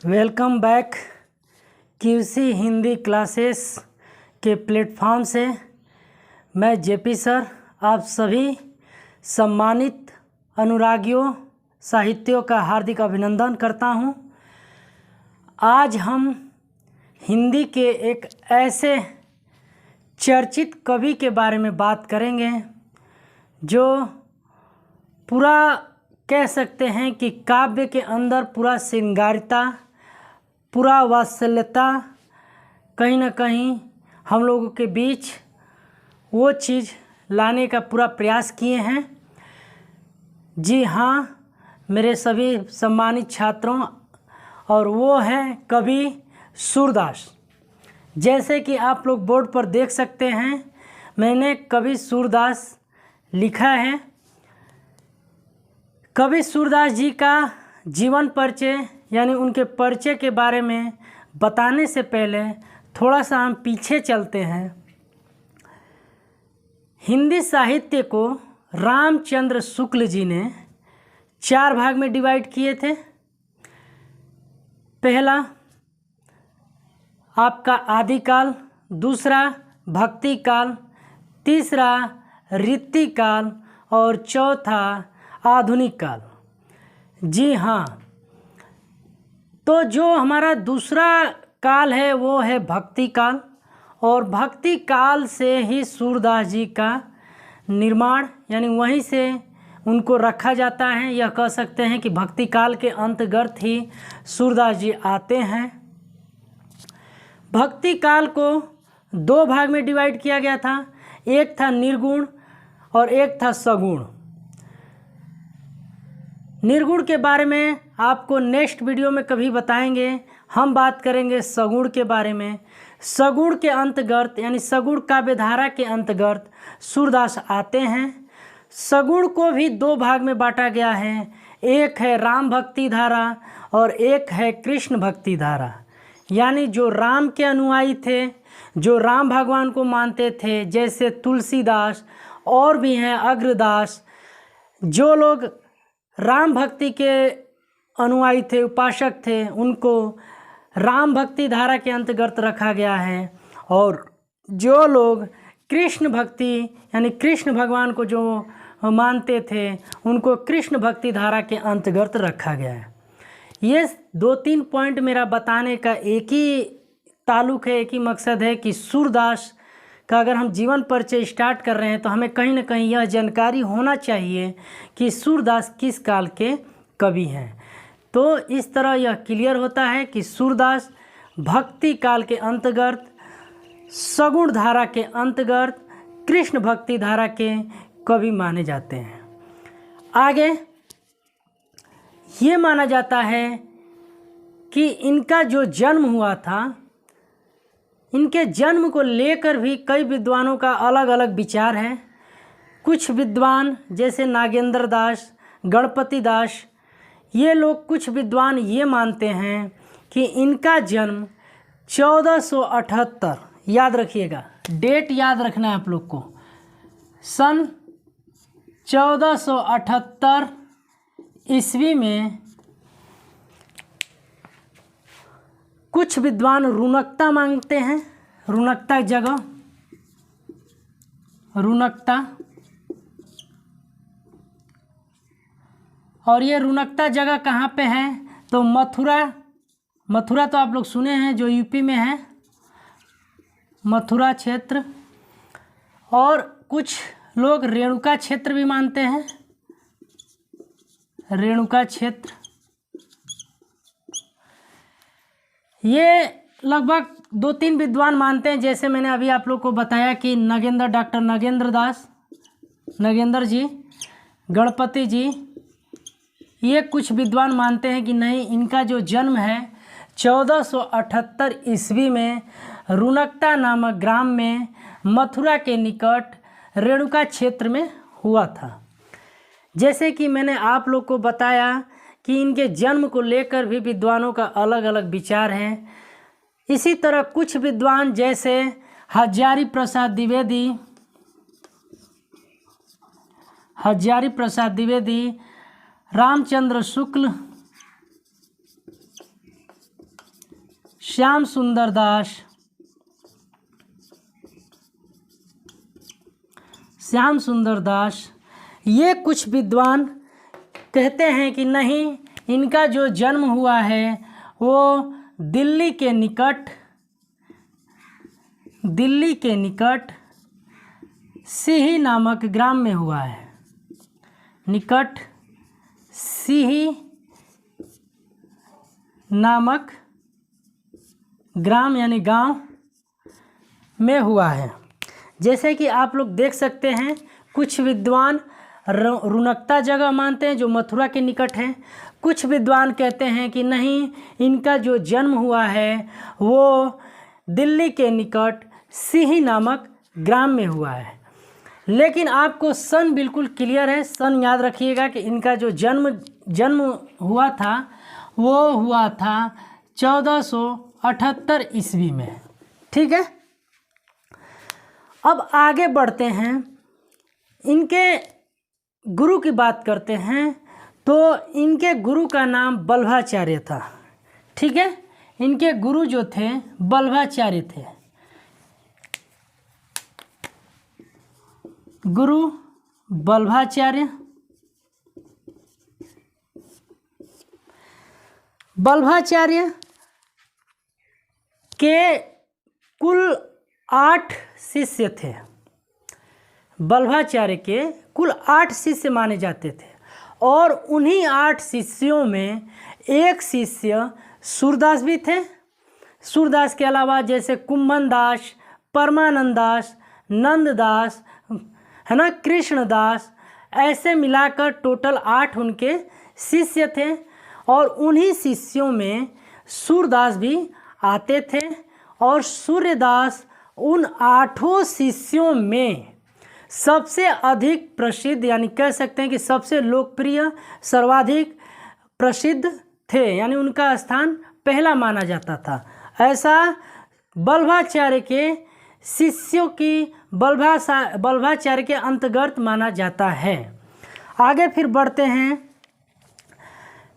Welcome back QC Hindi classes के platform से मैं जेपी सर आप सभी सम्मानित अनुरागियों साहित्यों का हार्दिक अभिनंदन करता हूं। आज हम हिंदी के एक ऐसे चर्चित कवि के बारे में बात करेंगे जो पूरा कह सकते हैं कि काव्य के अंदर पूरा श्रृंगारिता, पूरा वात्सल्यता कहीं ना कहीं हम लोगों के बीच वो चीज़ लाने का पूरा प्रयास किए हैं। जी हाँ मेरे सभी सम्मानित छात्रों, और वो हैं कवि सूरदास। जैसे कि आप लोग बोर्ड पर देख सकते हैं, मैंने कवि सूरदास लिखा है। कवि सूरदास जी का जीवन परिचय यानी उनके परिचय के बारे में बताने से पहले थोड़ा सा हम पीछे चलते हैं। हिंदी साहित्य को रामचंद्र शुक्ल जी ने 4 भाग में डिवाइड किए थे। पहला आपका आदिकाल, दूसरा भक्ति काल, तीसरा रीति काल और चौथा आधुनिक काल। जी हाँ, तो जो हमारा दूसरा काल है वो है भक्ति काल, और भक्ति काल से ही सूरदास जी का निर्माण यानी वहीं से उनको रखा जाता है। यह कह सकते हैं कि भक्ति काल के अंतर्गत ही सूरदास जी आते हैं। भक्ति काल को 2 भाग में डिवाइड किया गया था, एक था निर्गुण और एक था सगुण। निर्गुण के बारे में आपको नेक्स्ट वीडियो में कभी बताएंगे। हम बात करेंगे सगुण के बारे में। सगुण के अंतर्गत यानी सगुण काव्यधारा के अंतर्गत सूरदास आते हैं। सगुण को भी 2 भाग में बांटा गया है, एक है राम भक्ति धारा और एक है कृष्ण भक्ति धारा। यानी जो राम के अनुयायी थे, जो राम भगवान को मानते थे, जैसे तुलसीदास और भी हैं अग्रदास, जो लोग राम भक्ति के अनुयायी थे, उपासक थे, उनको राम भक्ति धारा के अंतर्गत रखा गया है। और जो लोग कृष्ण भक्ति यानी कृष्ण भगवान को जो मानते थे, उनको कृष्ण भक्ति धारा के अंतर्गत रखा गया है। ये 2-3 पॉइंट मेरा बताने का एक ही ताल्लुक है, एक ही मकसद है कि सूरदास का अगर हम जीवन परिचय स्टार्ट कर रहे हैं तो हमें कहीं ना कहीं यह जानकारी होना चाहिए कि सूरदास किस काल के कवि हैं। तो इस तरह यह क्लियर होता है कि सूरदास भक्ति काल के अंतर्गत, सगुण धारा के अंतर्गत, कृष्ण भक्ति धारा के कवि माने जाते हैं। आगे ये माना जाता है कि इनका जो जन्म हुआ था, इनके जन्म को लेकर भी कई विद्वानों का अलग अलग विचार है। कुछ विद्वान जैसे नागेंद्र दास, गणपति दास, ये लोग कुछ विद्वान ये मानते हैं कि इनका जन्म 1478, याद रखिएगा, डेट याद रखना है आप लोग को, सन 1478 ईस्वी में कुछ विद्वान रुनकता मांगते हैं। रुनकता जगह, रुनकता, और ये रुनकता जगह कहाँ पे है तो मथुरा। मथुरा तो आप लोग सुने हैं, जो यूपी में है, मथुरा क्षेत्र। और कुछ लोग रेणुका क्षेत्र भी मानते हैं, रेणुका क्षेत्र। ये लगभग 2-3 विद्वान मानते हैं, जैसे मैंने अभी आप लोग को बताया कि डॉक्टर नागेंद्र दास, नागेंद्र जी, गणपति जी, ये कुछ विद्वान मानते हैं कि नहीं, इनका जो जन्म है 1478 ईस्वी में रुनकता नामक ग्राम में मथुरा के निकट रेणुका क्षेत्र में हुआ था। जैसे कि मैंने आप लोग को बताया कि इनके जन्म को लेकर भी विद्वानों का अलग अलग विचार है। इसी तरह कुछ विद्वान जैसे हजारी प्रसाद द्विवेदी, रामचंद्र शुक्ल, श्याम सुंदर दास, श्याम सुंदर दास, ये कुछ विद्वान कहते हैं कि नहीं, इनका जो जन्म हुआ है वो दिल्ली के निकट सिही नामक ग्राम में हुआ है। निकट सिही नामक ग्राम यानी गांव में हुआ है। जैसे कि आप लोग देख सकते हैं, कुछ विद्वान रुनकता जगह मानते हैं जो मथुरा के निकट है। कुछ विद्वान कहते हैं कि नहीं, इनका जो जन्म हुआ है वो दिल्ली के निकट सिही नामक ग्राम में हुआ है। लेकिन आपको सन बिल्कुल क्लियर है, सन याद रखिएगा कि इनका जो जन्म हुआ था वो हुआ था 1478 ईस्वी में। ठीक है, अब आगे बढ़ते हैं, इनके गुरु की बात करते हैं। तो इनके गुरु का नाम बल्भाचार्य था। ठीक है, इनके गुरु जो थे बल्भाचार्य थे। गुरु बल्भाचार्य। बल्भाचार्य के कुल 8 शिष्य थे। बल्भाचार्य के कुल 8 शिष्य माने जाते थे और उन्हीं 8 शिष्यों में एक शिष्य सूरदास भी थे। सूरदास के अलावा जैसे कुंभन दास, परमानंद दास, नंददास, है ना, कृष्णदास, ऐसे मिलाकर टोटल 8 उनके शिष्य थे। और उन्हीं शिष्यों में सूरदास भी आते थे। और सूर्यदास उन 8 शिष्यों में सबसे अधिक प्रसिद्ध, यानी कह सकते हैं कि सबसे लोकप्रिय, सर्वाधिक प्रसिद्ध थे, यानी उनका स्थान पहला माना जाता था। ऐसा बल्भाचार्य के शिष्यों की बल्भाचार्य के अंतर्गत माना जाता है। आगे फिर बढ़ते हैं।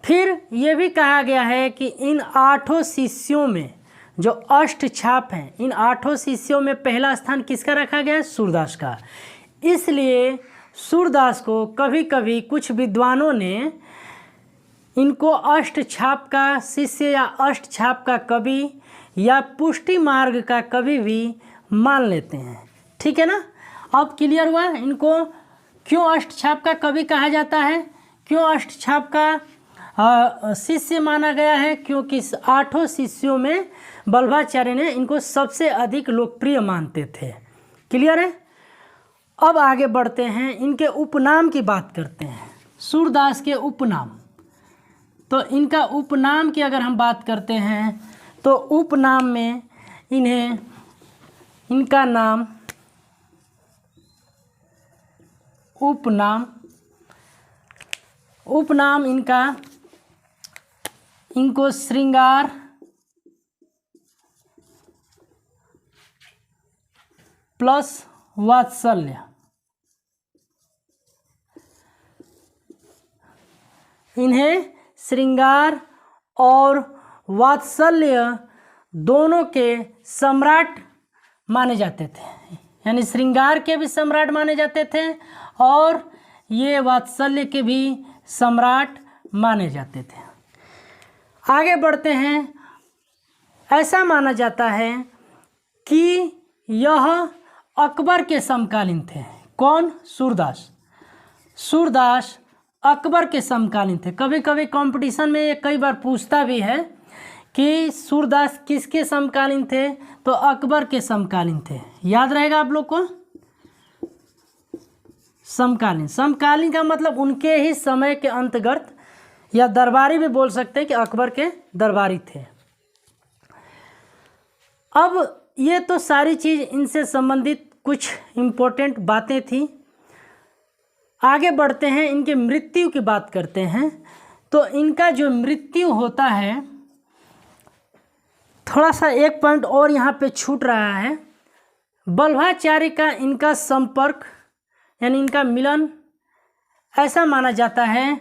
फिर ये भी कहा गया है कि इन 8 शिष्यों में जो अष्टछाप हैं, इन 8 शिष्यों में पहला स्थान किसका रखा गया है? सूरदास का। इसलिए सूरदास को कभी कभी कुछ विद्वानों ने इनको अष्टछाप का शिष्य या अष्टछाप का कवि या पुष्टि मार्ग का कवि भी मान लेते हैं। ठीक है ना, अब क्लियर हुआ इनको क्यों अष्टछाप का कवि कहा जाता है, क्यों अष्टछाप का शिष्य माना गया है? क्योंकि 8 शिष्यों में बल्भाचार्य ने इनको सबसे अधिक लोकप्रिय मानते थे। क्लियर है। अब आगे बढ़ते हैं, इनके उपनाम की बात करते हैं। सूरदास के उपनाम, तो इनका उपनाम की अगर हम बात करते हैं तो उपनाम में इनका नाम उपनाम इनको श्रृंगार प्लस वात्सल्य, इन्हें श्रृंगार और वात्सल्य दोनों के सम्राट माने जाते थे। यानी श्रृंगार के भी सम्राट माने जाते थे और ये वात्सल्य के भी सम्राट माने जाते थे। आगे बढ़ते हैं। ऐसा माना जाता है कि यह अकबर के समकालीन थे। कौन? सूरदास। सूरदास अकबर के समकालीन थे। कभी कभी कंपटीशन में ये कई बार पूछता भी है कि सूरदास किसके समकालीन थे, तो अकबर के समकालीन थे। याद रहेगा आप लोग को। समकालीन का मतलब उनके ही समय के अंतर्गत, या दरबारी भी बोल सकते हैं कि अकबर के दरबारी थे। अब ये तो सारी चीज़ इनसे संबंधित कुछ इम्पोर्टेंट बातें थी। आगे बढ़ते हैं, इनके मृत्यु की बात करते हैं। तो इनका जो मृत्यु होता है, थोड़ा सा एक पॉइंट और यहाँ पे छूट रहा है। बल्भाचार्य का इनका संपर्क यानी इनका मिलन ऐसा माना जाता है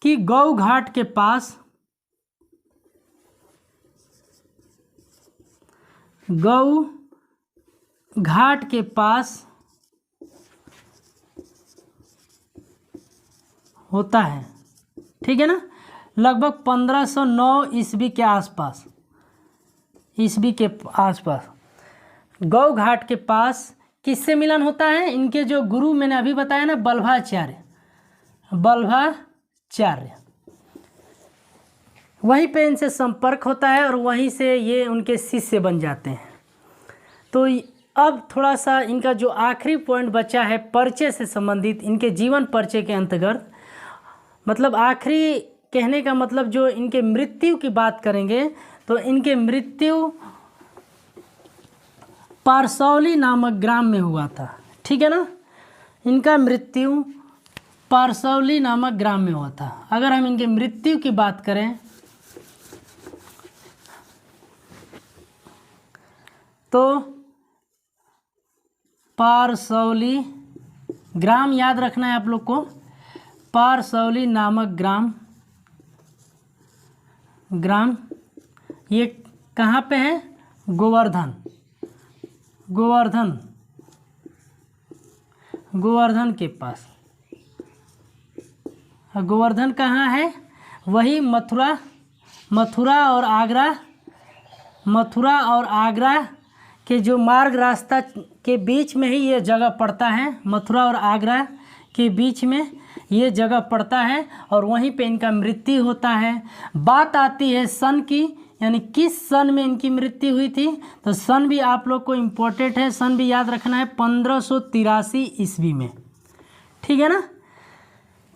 कि गौ घाट के पास गौ घाट के पास होता है, ठीक है ना, लगभग 1509 ईस्वी के आसपास, ईस्वी के आसपास गौ घाट के पास किससे मिलन होता है? इनके जो गुरु मैंने अभी बताया ना, बल्भाचार्य, वहीं पे इनसे संपर्क होता है और वहीं से ये उनके शिष्य बन जाते हैं। तो अब थोड़ा सा इनका जो आखिरी पॉइंट बचा है परिचय से संबंधित, इनके जीवन परिचय के अंतर्गत, मतलब आखिरी कहने का मतलब जो इनके मृत्यु की बात करेंगे तो इनके मृत्यु पारसौली नामक ग्राम में हुआ था, ठीक है ना, इनका मृत्यु पारसौली नामक ग्राम में हुआ था। अगर हम इनके मृत्यु की बात करें तो पारसौली ग्राम याद रखना है आप लोग को, पारसौली नामक ग्राम ये कहाँ पे है? गोवर्धन के पास। गोवर्धन कहाँ है? वही मथुरा और आगरा के जो मार्ग रास्ता के बीच में ही ये जगह पड़ता है। मथुरा और आगरा के बीच में ये जगह पड़ता है और वहीं पे इनका मृत्यु होता है। बात आती है सन की, यानी किस सन में इनकी मृत्यु हुई थी, तो सन भी आप लोग को इम्पोर्टेंट है, सन भी याद रखना है, 1583 ईस्वी में, ठीक है ना।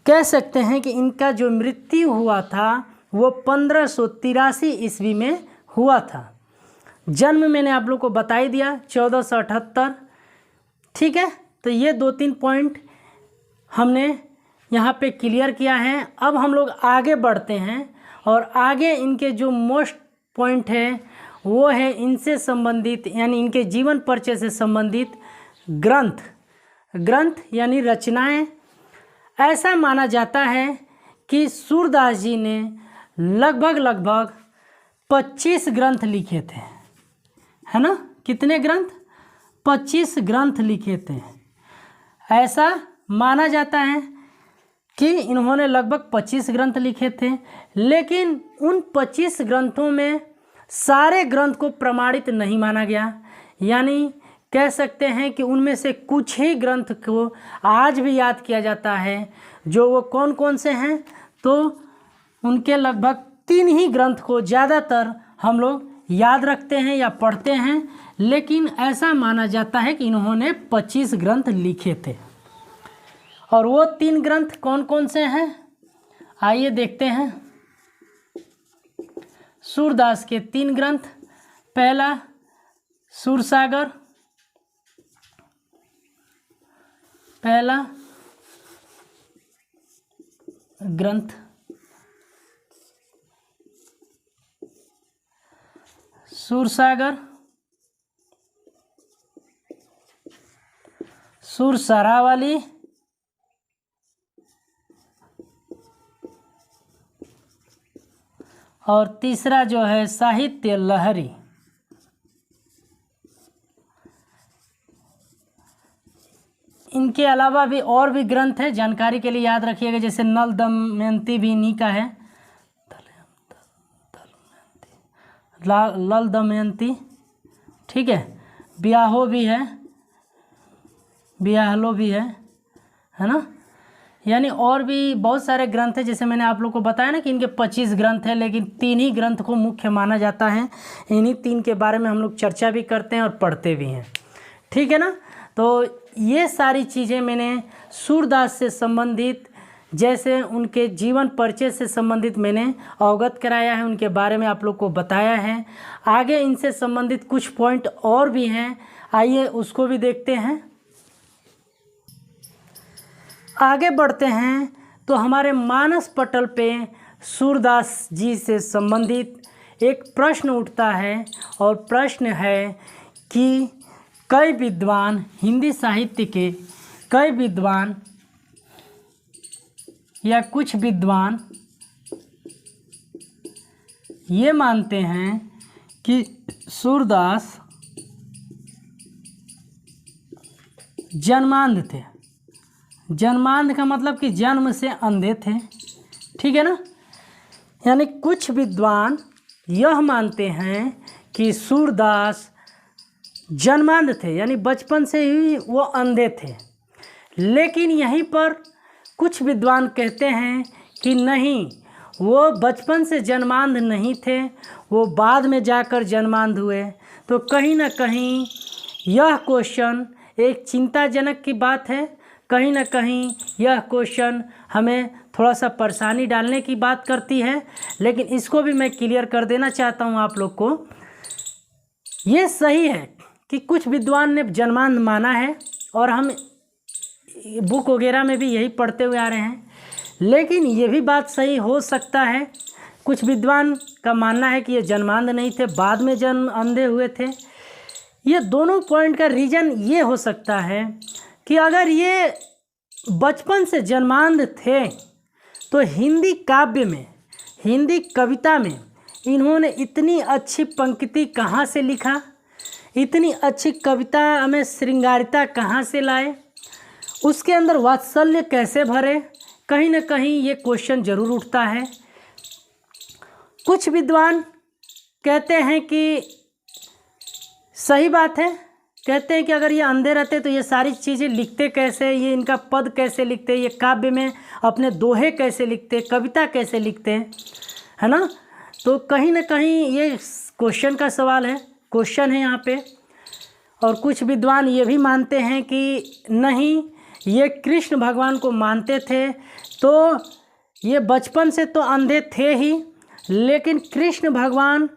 कह सकते हैं कि इनका जो मृत्यु हुआ था वो 1583 ईस्वी में हुआ था। जन्म मैंने आप लोग को बता ही दिया 1478, ठीक है। तो ये 2-3 पॉइंट हमने यहाँ पे क्लियर किया है। अब हम लोग आगे बढ़ते हैं और आगे इनके जो मोस्ट पॉइंट है वो है इनसे संबंधित, यानी इनके जीवन परिचय से संबंधित ग्रंथ यानी रचनाएं। ऐसा माना जाता है कि सूरदास जी ने लगभग 25 ग्रंथ लिखे थे, है ना। कितने ग्रंथ? 25 ग्रंथ लिखे थे। ऐसा माना जाता है कि इन्होंने लगभग 25 ग्रंथ लिखे थे, लेकिन उन 25 ग्रंथों में सारे ग्रंथ को प्रमाणित नहीं माना गया। यानी कह सकते हैं कि उनमें से कुछ ही ग्रंथ को आज भी याद किया जाता है। जो वो कौन कौन से हैं, तो उनके लगभग 3 ही ग्रंथ को ज़्यादातर हम लोग याद रखते हैं या पढ़ते हैं, लेकिन ऐसा माना जाता है कि इन्होंने 25 ग्रंथ लिखे थे। और वो 3 ग्रंथ कौन कौन से हैं, आइए देखते हैं। सूरदास के 3 ग्रंथ, पहला सूरसागर, पहला ग्रंथ सूरसागर, सुरसरावली, और तीसरा जो है साहित्य लहरी। इनके अलावा भी और भी ग्रंथ है, जानकारी के लिए याद रखिएगा, जैसे नल दमयंती भी इन्हीं का है, लल दमयंती, ठीक है। ब्याहो भी है, ब्याहलो भी है ना। यानी और भी बहुत सारे ग्रंथ हैं, जैसे मैंने आप लोग को बताया ना कि इनके 25 ग्रंथ हैं, लेकिन 3 ही ग्रंथ को मुख्य माना जाता है। इन्हीं 3 के बारे में हम लोग चर्चा भी करते हैं और पढ़ते भी हैं, ठीक है ना। तो ये सारी चीज़ें मैंने सूरदास से संबंधित, जैसे उनके जीवन परिचय से संबंधित मैंने अवगत कराया है, उनके बारे में आप लोग को बताया है। आगे इनसे संबंधित कुछ पॉइंट और भी हैं, आइए उसको भी देखते हैं। आगे बढ़ते हैं तो हमारे मानस पटल पे सूरदास जी से संबंधित एक प्रश्न उठता है, और प्रश्न है कि कई विद्वान, हिंदी साहित्य के कई विद्वान या कुछ विद्वान ये मानते हैं कि सूरदास जन्मांध थे। जन्मांध का मतलब कि जन्म से अंधे थे, ठीक है ना। यानी कुछ विद्वान यह मानते हैं कि सूरदास जन्मांध थे, यानी बचपन से ही वो अंधे थे। लेकिन यहीं पर कुछ विद्वान कहते हैं कि नहीं, वो बचपन से जन्मांध नहीं थे, वो बाद में जाकर जन्मांध हुए। तो कहीं ना कहीं यह क्वेश्चन एक चिंताजनक की बात है, कहीं ना कहीं यह क्वेश्चन हमें थोड़ा सा परेशानी डालने की बात करती है। लेकिन इसको भी मैं क्लियर कर देना चाहता हूँ आप लोग को। ये सही है कि कुछ विद्वान ने जन्मांध माना है और हम बुक वगैरह में भी यही पढ़ते हुए आ रहे हैं। लेकिन ये भी बात सही हो सकता है, कुछ विद्वान का मानना है कि ये जन्मांध नहीं थे, बाद में जन्म अंधे हुए थे। ये दोनों पॉइंट का रीज़न ये हो सकता है कि अगर ये बचपन से जन्मांध थे तो हिंदी काव्य में, हिंदी कविता में इन्होंने इतनी अच्छी पंक्ति कहाँ से लिखा, इतनी अच्छी कविता में श्रृंगारिता कहाँ से लाए, उसके अंदर वात्सल्य कैसे भरे, कहीं ना कहीं ये क्वेश्चन ज़रूर उठता है। कुछ विद्वान कहते हैं कि सही बात है, कहते हैं कि अगर ये अंधे रहते तो ये सारी चीज़ें लिखते कैसे, ये इनका पद कैसे लिखते, ये काव्य में अपने दोहे कैसे लिखते, कविता कैसे लिखते, है ना। तो कहीं ना कहीं ये क्वेश्चन का सवाल है, क्वेश्चन है यहाँ पे। और कुछ विद्वान ये भी मानते हैं कि नहीं, ये कृष्ण भगवान को मानते थे, तो ये बचपन से तो अंधे थे ही, लेकिन कृष्ण भगवान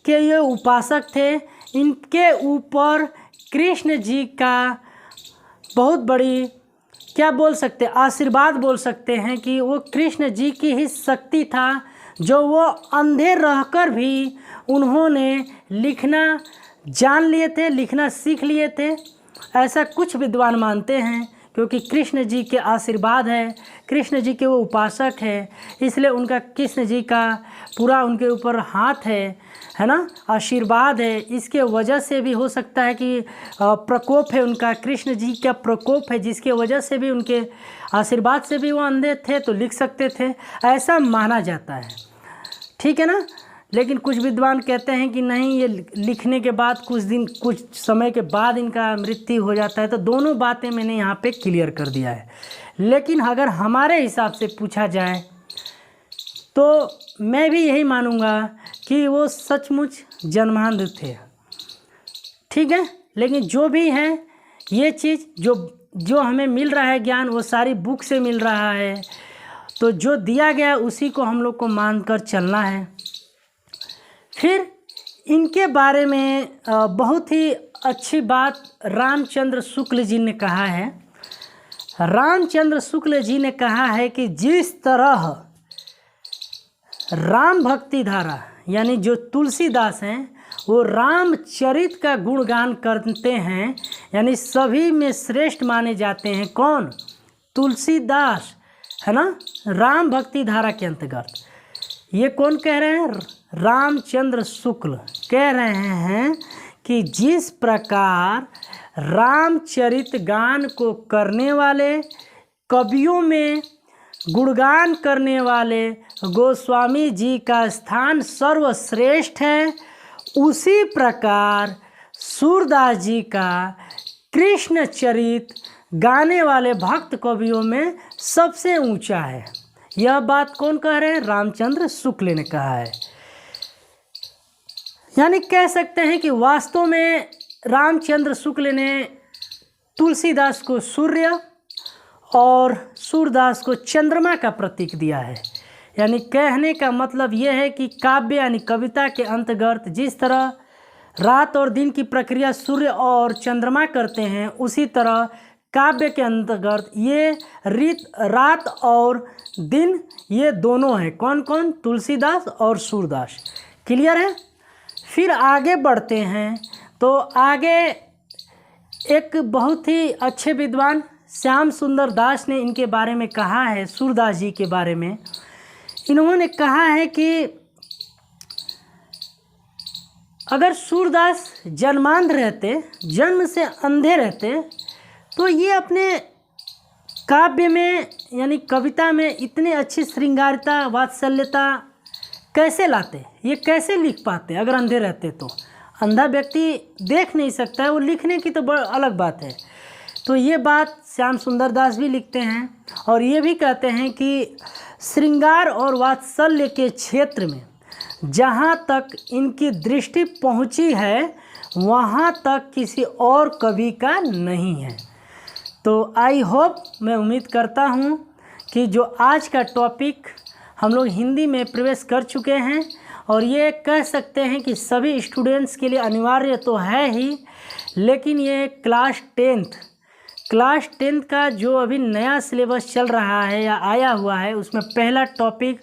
के ये उपासक थे, इनके ऊपर कृष्ण जी का बहुत बड़ी क्या बोल सकते, आशीर्वाद बोल सकते हैं कि वो कृष्ण जी की ही शक्ति था, जो वो अंधे रहकर भी उन्होंने लिखना जान लिए थे, लिखना सीख लिए थे। ऐसा कुछ विद्वान मानते हैं, क्योंकि कृष्ण जी के आशीर्वाद है, कृष्ण जी के वो उपासक है, इसलिए उनका कृष्ण जी का पूरा उनके ऊपर हाथ है ना, आशीर्वाद है। इसके वजह से भी हो सकता है कि प्रकोप है उनका, कृष्ण जी का प्रकोप है, जिसके वजह से भी उनके आशीर्वाद से भी वो अंधे थे तो लिख सकते थे, ऐसा माना जाता है, ठीक है ना। लेकिन कुछ विद्वान कहते हैं कि नहीं, ये लिखने के बाद कुछ समय के बाद इनका मृत्यु हो जाता है। तो दोनों बातें मैंने यहाँ पे क्लियर कर दिया है। लेकिन अगर हमारे हिसाब से पूछा जाए तो मैं भी यही मानूंगा कि वो सचमुच जन्मांध थे, ठीक है। लेकिन जो भी है, ये चीज़ जो हमें मिल रहा है ज्ञान, वो सारी बुक से मिल रहा है, तो जो दिया गया उसी को हम लोग को मानकर चलना है। फिर इनके बारे में बहुत ही अच्छी बात रामचंद्र शुक्ल जी ने कहा है। रामचंद्र शुक्ल जी ने कहा है कि जिस तरह राम भक्ति धारा यानी जो तुलसीदास हैं वो रामचरित का गुणगान करते हैं, यानी सभी में श्रेष्ठ माने जाते हैं। कौन? तुलसीदास, है ना, राम भक्ति धारा के अंतर्गत। ये कौन कह रहे हैं? रामचंद्र शुक्ल कह रहे हैं कि जिस प्रकार रामचरित गान को करने वाले कवियों में गुणगान करने वाले गोस्वामी जी का स्थान सर्वश्रेष्ठ है, उसी प्रकार सूरदास जी का कृष्ण चरित गाने वाले भक्त कवियों में सबसे ऊंचा है। यह बात कौन कह रहे हैं? रामचंद्र शुक्ल ने कहा है। यानी कह सकते हैं कि वास्तव में रामचंद्र शुक्ल ने तुलसीदास को सूर्य और सूरदास को चंद्रमा का प्रतीक दिया है। यानी कहने का मतलब यह है कि काव्य यानी कविता के अंतर्गत जिस तरह रात और दिन की प्रक्रिया सूर्य और चंद्रमा करते हैं, उसी तरह काव्य के अंतर्गत ये रात और दिन ये दोनों हैं। कौन कौन? तुलसीदास और सूरदास। क्लियर है? फिर आगे बढ़ते हैं तो आगे एक बहुत ही अच्छे विद्वान श्याम सुंदर दास ने इनके बारे में कहा है, सूरदास जी के बारे में। इन्होंने कहा है कि अगर सूरदास जन्मांध रहते, जन्म से अंधे रहते, तो ये अपने काव्य में यानी कविता में इतनी अच्छी श्रृंगारता वात्सल्यता कैसे लाते, ये कैसे लिख पाते अगर अंधे रहते तो। अंधा व्यक्ति देख नहीं सकता है, वो लिखने की तो बड़ा अलग बात है। तो ये बात श्याम सुंदर दास भी लिखते हैं और ये भी कहते हैं कि श्रृंगार और वात्सल्य के क्षेत्र में जहाँ तक इनकी दृष्टि पहुँची है वहाँ तक किसी और कवि का नहीं है। तो आई होप, मैं उम्मीद करता हूँ कि जो आज का टॉपिक हम लोग हिंदी में प्रवेश कर चुके हैं और ये कह सकते हैं कि सभी स्टूडेंट्स के लिए अनिवार्य तो है ही, लेकिन ये क्लास 10th का जो अभी नया सिलेबस चल रहा है या आया हुआ है उसमें पहला टॉपिक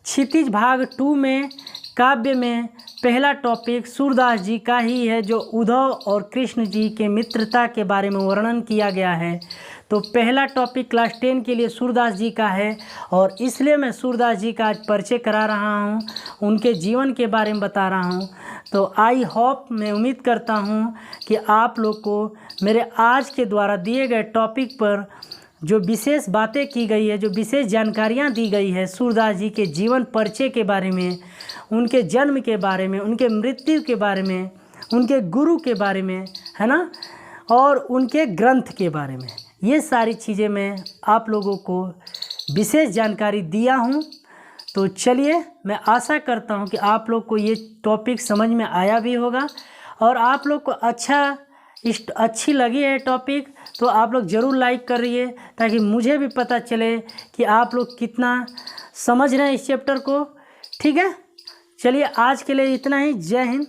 क्षितिज भाग 2 में काव्य में पहला टॉपिक सूरदास जी का ही है, जो उद्धव और कृष्ण जी के मित्रता के बारे में वर्णन किया गया है। तो पहला टॉपिक क्लास 10 के लिए सूरदास जी का है और इसलिए मैं सूरदास जी का आज परिचय करा रहा हूँ, उनके जीवन के बारे में बता रहा हूँ। तो आई होप, मैं उम्मीद करता हूँ कि आप लोग को मेरे आज के द्वारा दिए गए टॉपिक पर जो विशेष बातें की गई है, जो विशेष जानकारियाँ दी गई है सूरदास जी के जीवन परिचय के बारे में, उनके जन्म के बारे में, उनके मृत्यु के बारे में, उनके गुरु के बारे में, है ना, और उनके ग्रंथ के बारे में, ये सारी चीज़ें मैं आप लोगों को विशेष जानकारी दिया हूँ। तो चलिए, मैं आशा करता हूँ कि आप लोग को ये टॉपिक समझ में आया भी होगा और आप लोग को अच्छी लगी है टॉपिक, तो आप लोग ज़रूर लाइक करिए ताकि मुझे भी पता चले कि आप लोग कितना समझ रहे हैं इस चैप्टर को। ठीक है, चलिए आज के लिए इतना ही। जय हिंद।